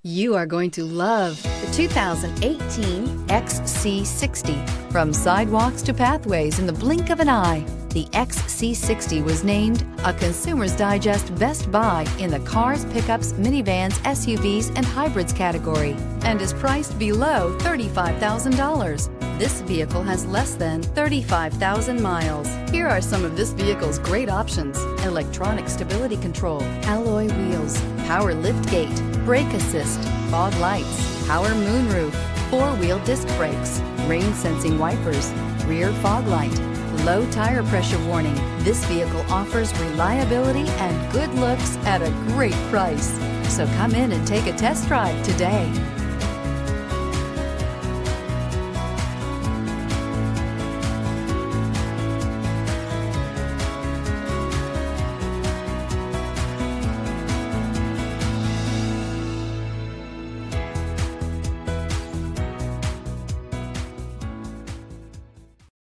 You are going to love the 2018 XC60. From sidewalks to pathways in the blink of an eye, the XC60 was named a Consumer's Digest Best Buy in the cars, pickups, minivans, SUVs, and hybrids category and is priced below $35,000. This vehicle has less than 35,000 miles. Here are some of this vehicle's great options: electronic stability control, alloy wheels, power lift gate, brake assist, fog lights, power moonroof, four-wheel disc brakes, rain sensing wipers, rear fog light, low tire pressure warning. This vehicle offers reliability and good looks at a great price. So come in and take a test drive today.